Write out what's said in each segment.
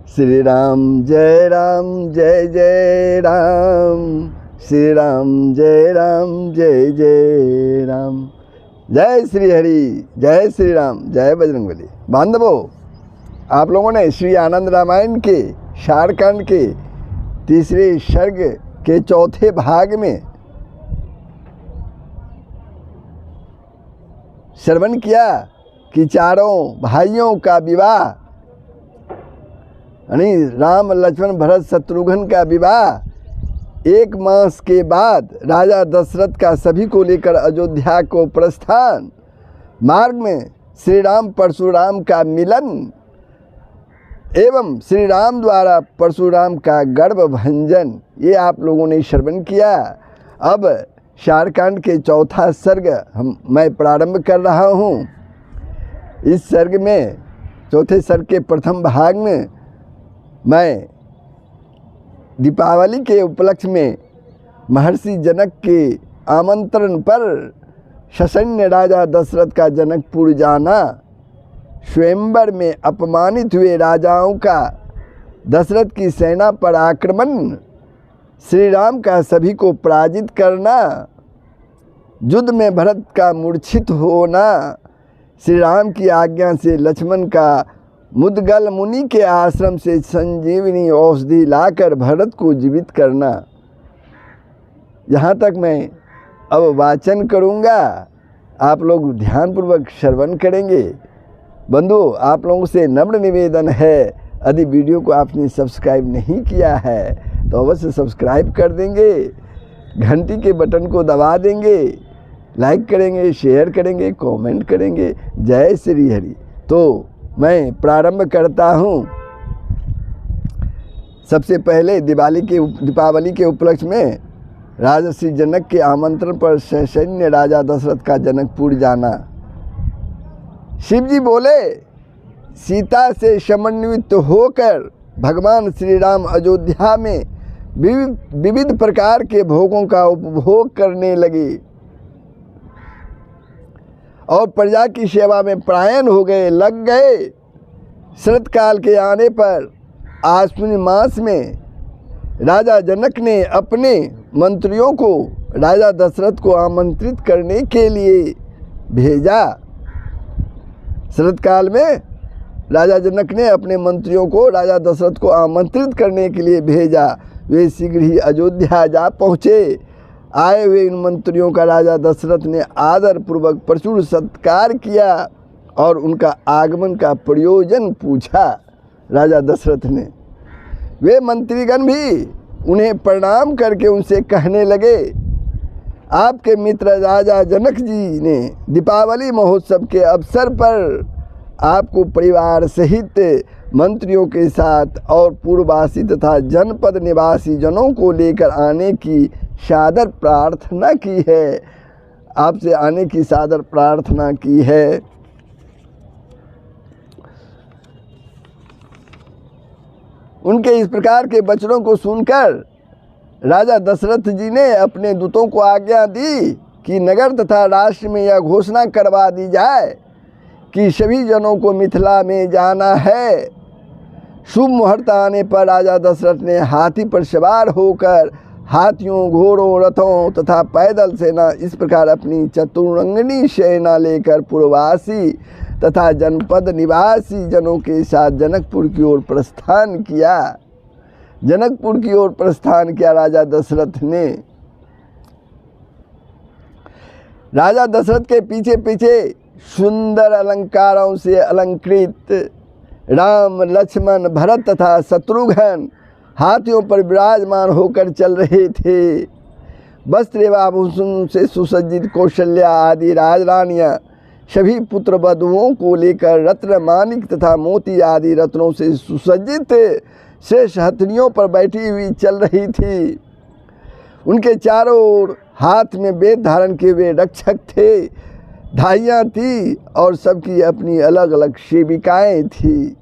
श्री राम जय जय राम, श्री राम जय जय राम। जय श्री हरि, जय श्री राम, जय बजरंगबली। बांधवों, आप लोगों ने श्री आनंद रामायण के शारकांड के तीसरे सर्ग के चौथे भाग में श्रवण किया कि चारों भाइयों का विवाह, यानी राम लक्ष्मण भरत शत्रुघ्न का विवाह 1 मास के बाद राजा दशरथ का सभी को लेकर अयोध्या को प्रस्थान, मार्ग में श्री राम परशुराम का मिलन एवं श्री राम द्वारा परशुराम का गर्भ भंजन, ये आप लोगों ने श्रवण किया। अब शारकांड के चौथा सर्ग मैं प्रारंभ कर रहा हूँ। इस सर्ग में, चौथे सर्ग के प्रथम भाग में, मैं दीपावली के उपलक्ष्य में महर्षि जनक के आमंत्रण पर शशन्य राजा दशरथ का जनकपुर जाना, स्वयंवर में अपमानित हुए राजाओं का दशरथ की सेना पर आक्रमण, श्री राम का सभी को पराजित करना, युद्ध में भरत का मूर्छित होना, श्री राम की आज्ञा से लक्ष्मण का मुद्गल मुनि के आश्रम से संजीवनी औषधि लाकर भरत को जीवित करना। यहाँ तक मैं अब वाचन करूँगा, आप लोग ध्यानपूर्वक श्रवण करेंगे। बंधु, आप लोगों से नम्र निवेदन है, यदि वीडियो को आपने सब्सक्राइब नहीं किया है तो अवश्य सब्सक्राइब कर देंगे, घंटी के बटन को दबा देंगे, लाइक करेंगे, शेयर करेंगे, कमेंट करेंगे। जय श्री हरि। तो मैं प्रारंभ करता हूँ। सबसे पहले दीपावली के उपलक्ष्य में राजर्षि जनक के आमंत्रण पर सैन्य राजा दशरथ का जनकपुर जाना। शिव जी बोले, सीता से समन्वित होकर भगवान श्री राम अयोध्या में विविध प्रकार के भोगों का उपभोग करने लगे और प्रजा की सेवा में परायण लग गए। शरत काल के आने पर आश्विन मास में राजा जनक ने अपने मंत्रियों को राजा दशरथ को आमंत्रित करने के लिए भेजा। शरत काल में राजा जनक ने अपने मंत्रियों को राजा दशरथ को आमंत्रित करने के लिए भेजा। वे शीघ्र ही अयोध्या जा पहुँचे। आए हुए इन मंत्रियों का राजा दशरथ ने आदर पूर्वक प्रचुर सत्कार किया और उनका आगमन का प्रयोजन पूछा। राजा दशरथ ने, वे मंत्रीगण भी उन्हें प्रणाम करके उनसे कहने लगे, आपके मित्र राजा जनक जी ने दीपावली महोत्सव के अवसर पर आपको परिवार सहित मंत्रियों के साथ और पूर्ववासी तथा जनपद निवासी जनों को लेकर आने की सादर प्रार्थना की है, आपसे आने की सादर प्रार्थना की है। उनके इस प्रकार के वचनों को सुनकर राजा दशरथ जी ने अपने दूतों को आज्ञा दी कि नगर तथा राष्ट्र में यह घोषणा करवा दी जाए कि सभी जनों को मिथिला में जाना है। शुभ मुहूर्त आने पर राजा दशरथ ने हाथी पर सवार होकर हाथियों, घोड़ों, रथों तथा पैदल सेना इस प्रकार अपनी चतुरंगिनी सेना लेकर पूर्ववासी तथा जनपद निवासी जनों के साथ जनकपुर की ओर प्रस्थान किया। जनकपुर की ओर प्रस्थान किया राजा दशरथ ने। राजा दशरथ के पीछे पीछे सुंदर अलंकारों से अलंकृत राम, लक्ष्मण, भरत तथा शत्रुघ्न हाथियों पर विराजमान होकर चल रहे थे। वस्त्र एवं आभूषण से सुसज्जित कौशल्या आदि राजरानियां सभी पुत्र वधुओं को लेकर रत्न, माणिक तथा मोती आदि रत्नों से सुसज्जित शेष हथनियों पर बैठी हुई चल रही थी। उनके चारों ओर हाथ में वेद धारण किए हुए रक्षक थे, धाइयाँ थी और सबकी अपनी अलग अलग सेविकाएं थी।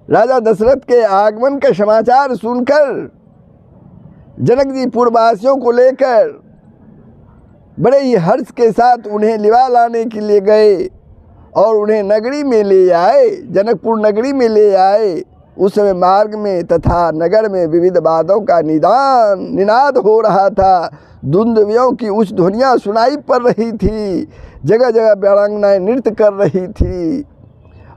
राजा दशरथ के आगमन का समाचार सुनकर जनक जी पूर्ववासियों को लेकर बड़े ही हर्ष के साथ उन्हें लिवा लाने के लिए गए और उन्हें नगरी में ले आए, जनकपुर नगरी में ले आए। उस समय मार्ग में तथा नगर में विविध वाद्यों का निनाद हो रहा था। दुंदुभियों की उच्च ध्वनियाँ सुनाई पड़ रही थी। जगह जगह वीरांगनाएं नृत्य कर रही थी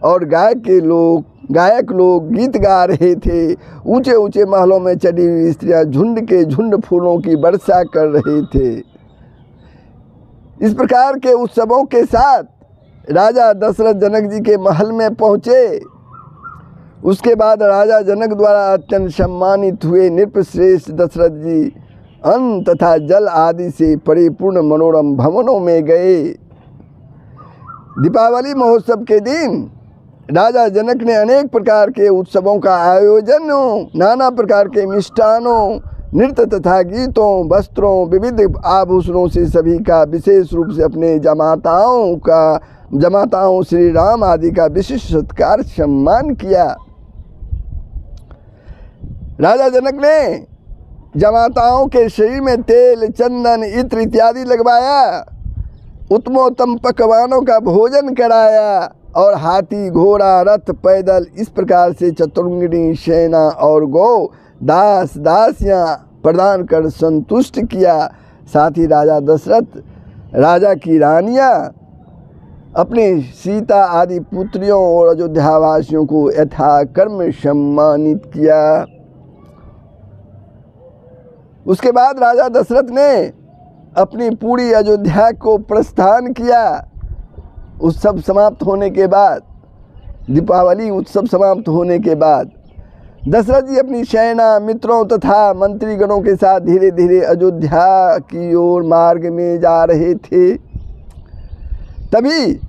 और गायक लोग गीत गा रहे थे। ऊंचे ऊंचे महलों में चढ़ी हुई स्त्रियां झुंड के झुंड फूलों की वर्षा कर रहे थे। इस प्रकार के उत्सवों के साथ राजा दशरथ जनक जी के महल में पहुँचे। उसके बाद राजा जनक द्वारा अत्यंत सम्मानित हुए नृपश्रेष्ठ दशरथ जी अन्न तथा जल आदि से परिपूर्ण मनोरम भवनों में गए। दीपावली महोत्सव के दिन राजा जनक ने अनेक प्रकार के उत्सवों का आयोजन, नाना प्रकार के मिष्ठानों, नृत्य तथा गीतों, वस्त्रों, विविध आभूषणों से सभी का विशेष रूप से अपने जमाताओं श्री राम आदि का विशिष्ट सत्कार सम्मान किया। राजा जनक ने जमाताओं के शरीर में तेल, चंदन, इत्र इत्यादि लगवाया, उत्तमोत्तम पकवानों का भोजन कराया और हाथी, घोड़ा, रथ, पैदल इस प्रकार से चतुर्ंगिणी सेना और गौ दास दासियां प्रदान कर संतुष्ट किया। साथ ही राजा दशरथ राजा की रानियां अपने सीता आदि पुत्रियों और अयोध्यावासियों को यथाकर्म सम्मानित किया। उसके बाद राजा दशरथ ने अपनी पूरी अयोध्या को प्रस्थान किया। उत्सव समाप्त होने के बाद, दीपावली उत्सव समाप्त होने के बाद दशरथ जी अपनी सेना, मित्रों तथा मंत्रीगणों के साथ धीरे धीरे अयोध्या की ओर मार्ग में जा रहे थे। तभी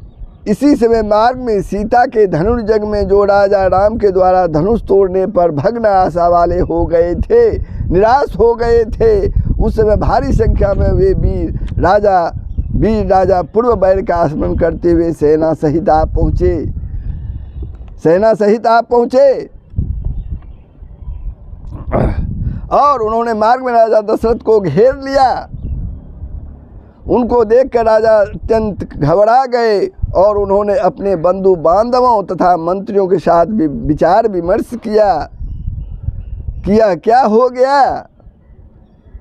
इसी समय मार्ग में सीता के धनुर्जंग में जो राजा राम के द्वारा धनुष तोड़ने पर भग्न आशा वाले हो गए थे, निराश हो गए थे, उस समय भारी संख्या में वे वीर राजा पूर्व बैर का आसमन करते हुए सेना सहित आप पहुँचे और उन्होंने मार्ग में राजा दशरथ को घेर लिया। उनको देखकर राजा अत्यंत घबरा गए और उन्होंने अपने बंधु बांधवों तथा मंत्रियों के साथ विचार विमर्श किया क्या हो गया।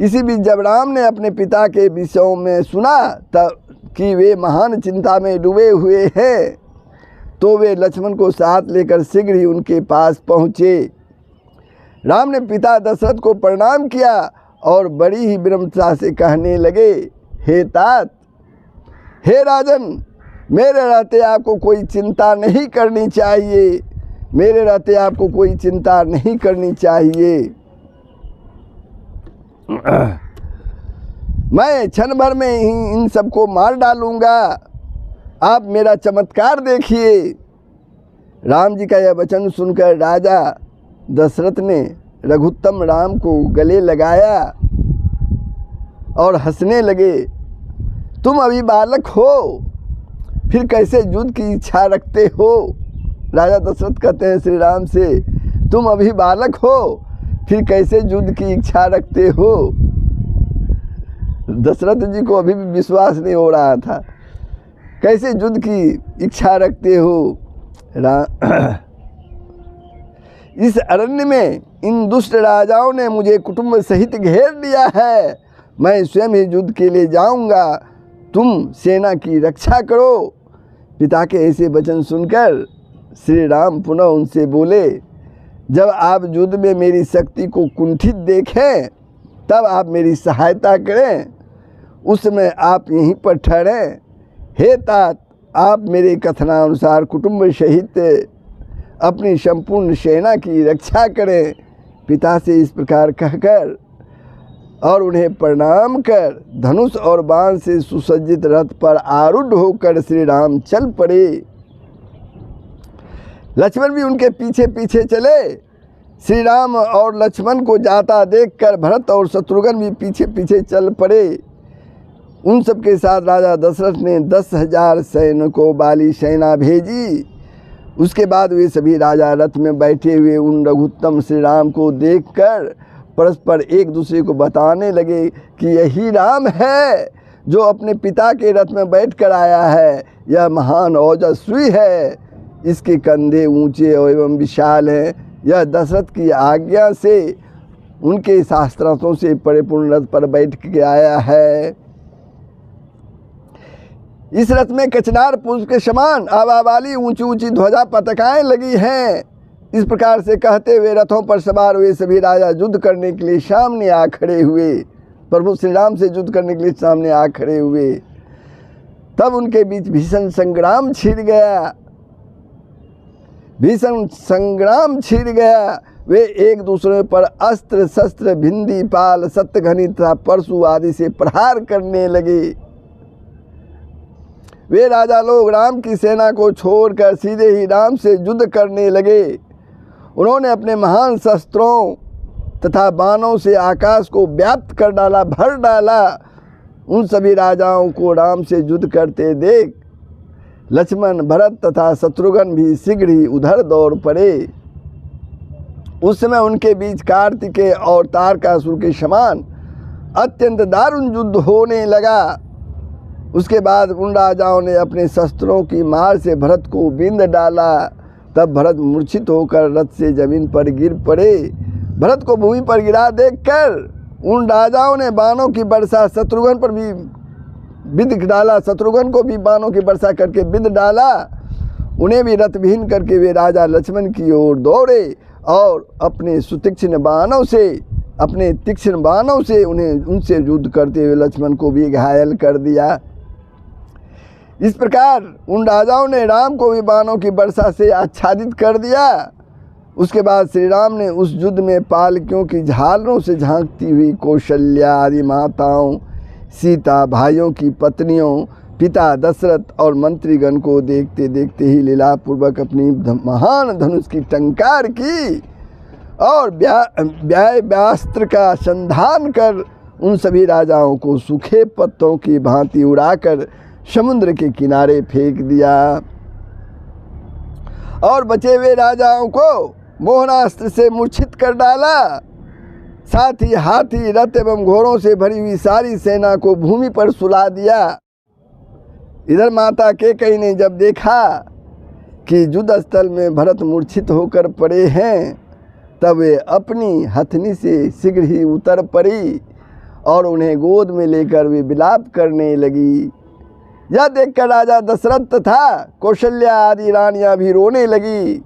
इसी बीच जब राम ने अपने पिता के विषयों में सुना तब कि वे महान चिंता में डूबे हुए हैं, तो वे लक्ष्मण को साथ लेकर शीघ्र ही उनके पास पहुँचे। राम ने पिता दशरथ को प्रणाम किया और बड़ी ही विनम्रता से कहने लगे, हे तात, हे राजन, मेरे रहते आपको कोई चिंता नहीं करनी चाहिए, मैं क्षण भर में ही इन सबको मार डालूंगा, आप मेरा चमत्कार देखिए। राम जी का यह वचन सुनकर राजा दशरथ ने रघुत्तम राम को गले लगाया और हंसने लगे। तुम अभी बालक हो, फिर कैसे युद्ध की इच्छा रखते हो। राजा दशरथ कहते हैं श्री राम से, तुम अभी बालक हो, फिर कैसे युद्ध की इच्छा रखते हो। दशरथ जी को अभी भी विश्वास नहीं हो रहा था, कैसे युद्ध की इच्छा रखते हो। इस अरण्य में इन दुष्ट राजाओं ने मुझे कुटुंब सहित घेर लिया है, मैं स्वयं ही युद्ध के लिए जाऊंगा, तुम सेना की रक्षा करो। पिता के ऐसे वचन सुनकर श्री राम पुनः उनसे बोले, जब आप युद्ध में मेरी शक्ति को कुंठित देखें तब आप मेरी सहायता करें, उस समय आप यहीं पर ठहरें। हे तात, आप मेरे कथनानुसार कुटुंब सहित अपनी संपूर्ण सेना की रक्षा करें। पिता से इस प्रकार कहकर और उन्हें प्रणाम कर धनुष और बाण से सुसज्जित रथ पर आरूढ़ होकर श्री राम चल पड़े। लक्ष्मण भी उनके पीछे पीछे चले। श्री राम और लक्ष्मण को जाता देखकर भरत और शत्रुघ्न भी पीछे पीछे चल पड़े। उन सब के साथ राजा दशरथ ने 10,000 सैनिकों वाली सेना भेजी। उसके बाद वे सभी राजा रथ में बैठे हुए उन रघुत्तम श्री राम को देखकर परस्पर एक दूसरे को बताने लगे कि यही राम है जो अपने पिता के रथ में बैठ कर आया है, यह महान ओजस्वी है। इसके कंधे ऊंचे एवं विशाल हैं। यह दशरथ की आज्ञा से उनके शास्त्रार्थों से परिपूर्ण रथ पर बैठ के आया है। इस रथ में कचनार पुष्प के समान आभा वाली ऊंची ऊंची ध्वजा पताकाएं लगी हैं। इस प्रकार से कहते हुए रथों पर सवार हुए सभी राजा युद्ध करने के लिए सामने आ खड़े हुए। प्रभु श्री राम से युद्ध करने के लिए सामने आ खड़े हुए। तब उनके बीच भीषण संग्राम छिड़ गया। भीषण संग्राम छिड़ गया। वे एक दूसरे पर अस्त्र शस्त्र भिंदी पाल सत्यघनी तथा परशु आदि से प्रहार करने लगे। वे राजा लोग राम की सेना को छोड़कर सीधे ही राम से युद्ध करने लगे। उन्होंने अपने महान शस्त्रों तथा बाणों से आकाश को व्याप्त कर डाला, भर डाला। उन सभी राजाओं को राम से युद्ध करते देख लक्ष्मण, भरत तथा शत्रुघ्न भी शीघ्र ही उधर दौड़ पड़े। उस समय उनके बीच कार्तिकेय और तारकासुर के समान अत्यंत दारुण युद्ध होने लगा। उसके बाद उन राजाओं ने अपने शस्त्रों की मार से भरत को बिंद डाला। तब भरत मूर्छित होकर रथ से जमीन पर गिर पड़े। भरत को भूमि पर गिरा देखकर उन राजाओं ने बाणों की वर्षा शत्रुघ्न पर भी विध डाला। शत्रुघ्न को भी बाणों की वर्षा करके विध डाला। उन्हें भी रथविहीन करके वे राजा लक्ष्मण की ओर दौड़े और अपने तीक्ष्ण बाणों से उनसे युद्ध करते हुए लक्ष्मण को भी घायल कर दिया। इस प्रकार उन राजाओं ने राम को भी बाणों की वर्षा से आच्छादित कर दिया। उसके बाद श्री राम ने उस युद्ध में पालकियों की झालरों से झांकती हुई कौशल्या आदि माताओं, सीता, भाइयों की पत्नियों, पिता दशरथ और मंत्रीगण को देखते देखते ही लीलापूर्वक अपनी महान धनुष की टंकार की और व्यास्त्र का संधान कर उन सभी राजाओं को सूखे पत्तों की भांति उड़ाकर समुद्र के किनारे फेंक दिया और बचे हुए राजाओं को मोहनास्त्र से मूर्छित कर डाला। साथ ही हाथी, रथ एवं घोड़ों से भरी हुई सारी सेना को भूमि पर सुला दिया। इधर माता कैकेयी ने जब देखा कि युद्ध स्थल में भरत मूर्छित होकर पड़े हैं, तब वे अपनी हथनी से शीघ्र ही उतर पड़ी और उन्हें गोद में लेकर वे विलाप करने लगी। यह देखकर राजा दशरथ तथा कौशल्या आदि रानियां भी रोने लगी।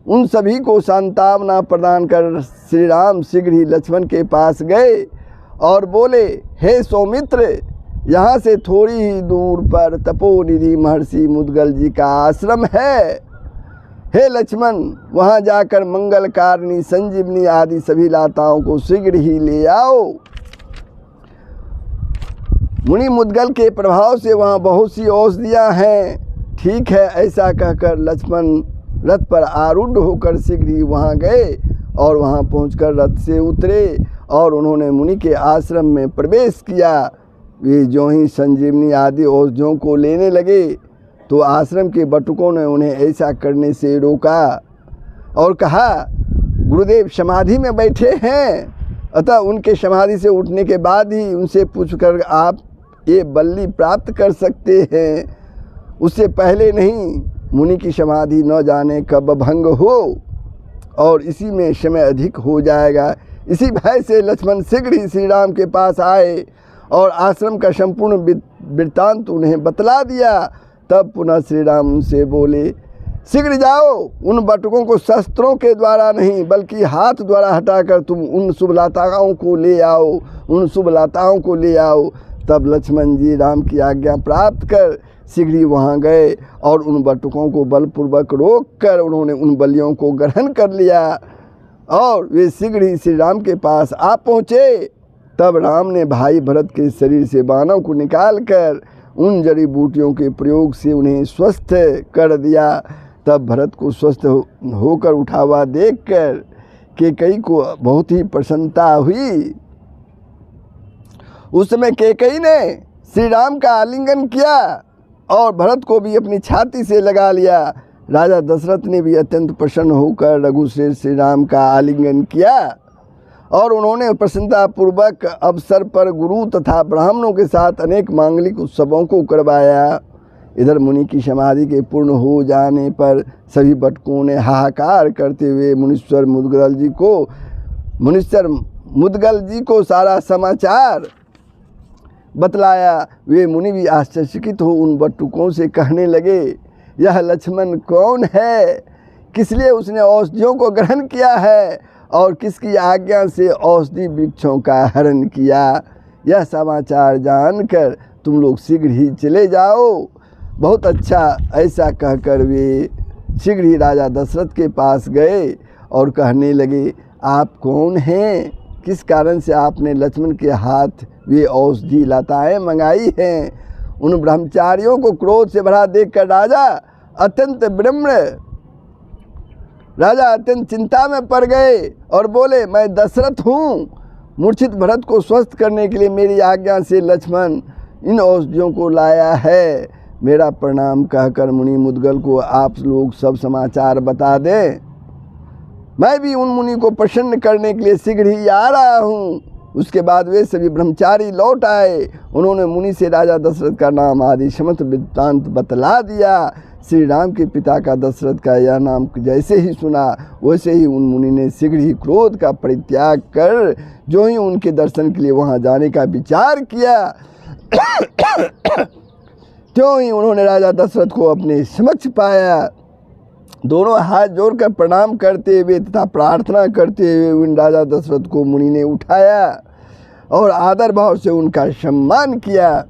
उन सभी को सांत्वना प्रदान कर श्री राम शीघ्र ही लक्ष्मण के पास गए और बोले, हे सौमित्र, यहाँ से थोड़ी ही दूर पर तपोनिधि महर्षि मुद्गल जी का आश्रम है। हे लक्ष्मण, वहाँ जाकर मंगलकारिणी, संजीवनी आदि सभी लताओं को शीघ्र ही ले आओ। मुनि मुद्गल के प्रभाव से वहाँ बहुत सी औषधियाँ हैं। ठीक है, ऐसा कहकर लक्ष्मण रथ पर आरूढ़ होकर शीघ्र ही वहाँ गए और वहाँ पहुंचकर रथ से उतरे और उन्होंने मुनि के आश्रम में प्रवेश किया। वे जो ही संजीवनी आदि औषधियों को लेने लगे तो आश्रम के बटुकों ने उन्हें ऐसा करने से रोका और कहा, गुरुदेव समाधि में बैठे हैं, अतः उनके समाधि से उठने के बाद ही उनसे पूछकर आप ये बल्ली प्राप्त कर सकते हैं, उससे पहले नहीं। मुनि की समाधि न जाने कब भंग हो और इसी में समय अधिक हो जाएगा। इसी भय से लक्ष्मण शीघ्र ही श्री राम के पास आए और आश्रम का संपूर्ण वृत्तांत उन्हें बतला दिया। तब पुनः श्री राम उनसे बोले, शीघ्र जाओ, उन बटुकों को शस्त्रों के द्वारा नहीं बल्कि हाथ द्वारा हटाकर तुम उन शुभलताओं को ले आओ, उन शुभलताओं को ले आओ। तब लक्ष्मण जी राम की आज्ञा प्राप्त कर शीघ्र ही वहाँ गए और उन बटुकों को बलपूर्वक रोक कर उन्होंने उन बलियों को ग्रहण कर लिया और वे शीघ्र ही श्री राम के पास आ पहुँचे। तब राम ने भाई भरत के शरीर से बाणों को निकालकर उन जड़ी बूटियों के प्रयोग से उन्हें स्वस्थ कर दिया। तब भरत को स्वस्थ होकर उठा हुआ देखकर कैकेयी को बहुत ही प्रसन्नता हुई। उस समय कैकेयी ने श्री राम का आलिंगन किया और भरत को भी अपनी छाती से लगा लिया। राजा दशरथ ने भी अत्यंत प्रसन्न होकर रघुश्रेष्ठ श्री राम का आलिंगन किया और उन्होंने प्रसन्नतापूर्वक अवसर पर गुरु तथा ब्राह्मणों के साथ अनेक मांगलिक उत्सवों को करवाया। इधर मुनि की समाधि के पूर्ण हो जाने पर सभी बटकों ने हाहाकार करते हुए मुनीश्वर मुदगल जी को सारा समाचार बतलाया। वे मुनि भी आश्चर्यचकित हो उन बटुकों से कहने लगे, यह लक्ष्मण कौन है? किस लिए उसने औषधियों को ग्रहण किया है और किसकी आज्ञा से औषधि वृक्षों का हरण किया? यह समाचार जानकर तुम लोग शीघ्र ही चले जाओ। बहुत अच्छा। ऐसा कहकर वे शीघ्र ही राजा दशरथ के पास गए और कहने लगे, आप कौन हैं? किस कारण से आपने लक्ष्मण के हाथ वे औषधि लताएं मंगाई हैं? उन ब्रह्मचारियों को क्रोध से भरा देखकर राजा अत्यंत चिंता में पड़ गए और बोले, मैं दशरथ हूँ। मूर्छित भरत को स्वस्थ करने के लिए मेरी आज्ञा से लक्ष्मण इन औषधियों को लाया है। मेरा प्रणाम कहकर मुनि मुदगल को आप लोग सब समाचार बता दें। मैं भी उन मुनि को प्रसन्न करने के लिए शीघ्र ही आ रहा हूँ। उसके बाद वे सभी ब्रह्मचारी लौट आए। उन्होंने मुनि से राजा दशरथ का नाम आदि समस्त वृत्तांत बतला दिया। श्री राम के पिता का दशरथ का यह नाम जैसे ही सुना वैसे ही उन मुनि ने शीघ्र ही क्रोध का परित्याग कर जो ही उनके दर्शन के लिए वहाँ जाने का विचार किया त्यों ही उन्होंने राजा दशरथ को अपने समक्ष पाया। दोनों हाथ जोड़कर प्रणाम करते हुए तथा प्रार्थना करते हुए उन राजा दशरथ को मुनि ने उठाया और आदर भाव से उनका सम्मान किया।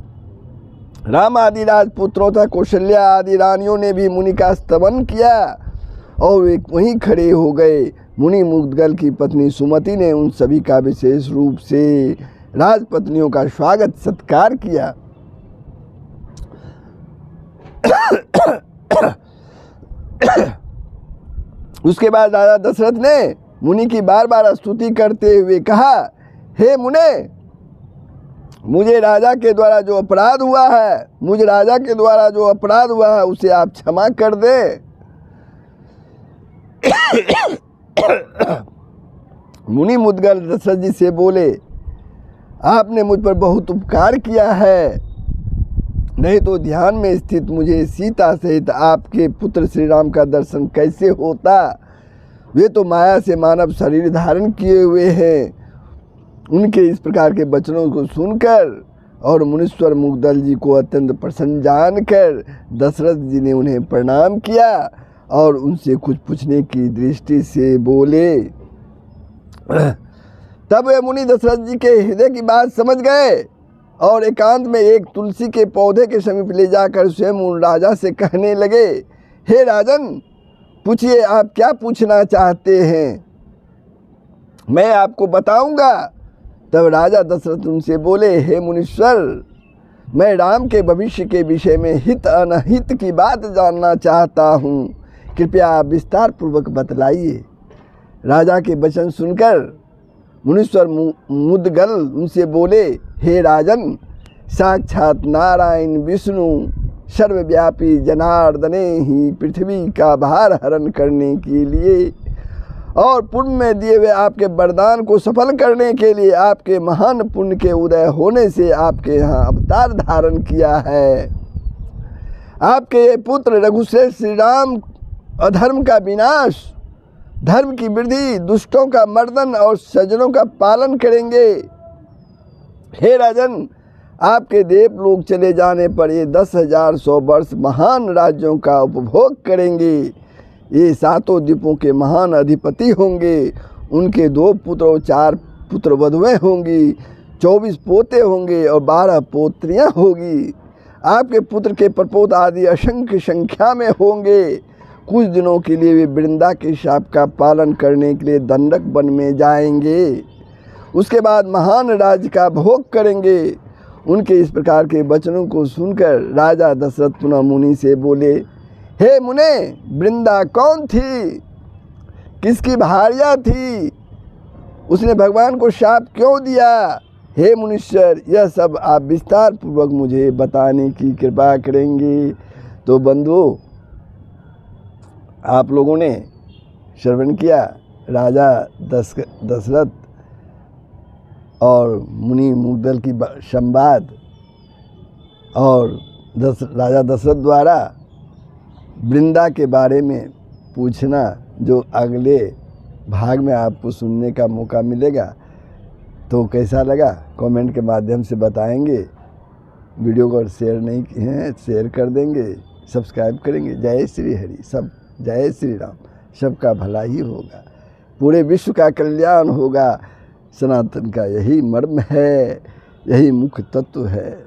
राम आदि राजपुत्रों तथा कौशल्या आदि रानियों ने भी मुनि का स्तवन किया और वे वहीं खड़े हो गए। मुनि मुदगल की पत्नी सुमति ने उन सभी का विशेष रूप से राजपत्नियों का स्वागत सत्कार किया। उसके बाद राजा दशरथ ने मुनि की बार बार स्तुति करते हुए कहा, हे मुने, मुझे राजा के द्वारा जो अपराध हुआ है उसे आप क्षमा कर दें। मुनि मुदगल दशरथ जी से बोले, आपने मुझ पर बहुत उपकार किया है, नहीं तो ध्यान में स्थित मुझे सीता सहित आपके पुत्र श्री राम का दर्शन कैसे होता। वे तो माया से मानव शरीर धारण किए हुए हैं। उनके इस प्रकार के वचनों को सुनकर और मुनीश्वर मुदगल जी को अत्यंत प्रसन्न जानकर दशरथ जी ने उन्हें प्रणाम किया और उनसे कुछ पूछने की दृष्टि से बोले। तब वे मुनि दशरथ जी के हृदय की बात समझ गए और एकांत में एक तुलसी के पौधे के समीप ले जाकर स्वयं उन राजा से कहने लगे, हे राजन, पूछिए आप क्या पूछना चाहते हैं, मैं आपको बताऊंगा। तब राजा दशरथ उनसे बोले, हे मुनीश्वर, मैं राम के भविष्य के विषय में हित अनहित की बात जानना चाहता हूँ, कृपया आप विस्तार पूर्वक बतलाइए। राजा के वचन सुनकर मुनीश्वर मुदगल उनसे बोले, हे राजन, साक्षात नारायण विष्णु सर्वव्यापी जनार्दने ही पृथ्वी का भार हरण करने के लिए और पूर्व में दिए हुए आपके वरदान को सफल करने के लिए आपके महान पुण्य के उदय होने से आपके यहाँ अवतार धारण किया है। आपके ये पुत्र रघुश्रेष्ठ श्री राम अधर्म का विनाश, धर्म की वृद्धि, दुष्टों का मर्दन और सज्जनों का पालन करेंगे। हे राजन, आपके देवलोक चले जाने पर ये 10,100 वर्ष महान राज्यों का उपभोग करेंगे। ये 7 द्वीपों के महान अधिपति होंगे। उनके 2 पुत्र और 4 पुत्र वधुएं होंगी, 24 पोते होंगे और 12 पोत्रियां होगी। आपके पुत्र के प्रपोत आदि असंख्य संख्या में होंगे। कुछ दिनों के लिए वे वृंदा के शाप का पालन करने के लिए दंडक वन में जाएंगे। उसके बाद महान राज्य का भोग करेंगे। उनके इस प्रकार के वचनों को सुनकर राजा दशरथ पुनः मुनि से बोले, हे मुने, वृंदा कौन थी, किसकी भार्या थी, उसने भगवान को शाप क्यों दिया? हे मुनीश्वर, यह सब आप विस्तार पूर्वक मुझे बताने की कृपा करेंगे। तो बंधुओं, आप लोगों ने श्रवण किया राजा दशरथ और मुनि मुग्दल की संवाद और राजा दशरथ द्वारा वृंदा के बारे में पूछना, जो अगले भाग में आपको सुनने का मौका मिलेगा। तो कैसा लगा कमेंट के माध्यम से बताएंगे। वीडियो को शेयर नहीं किए हैं, शेयर कर देंगे, सब्सक्राइब करेंगे। जय श्री हरि, सब जय श्री राम। सबका भला ही होगा, पूरे विश्व का कल्याण होगा। सनातन का यही मर्म है, यही मुख्य तत्व है।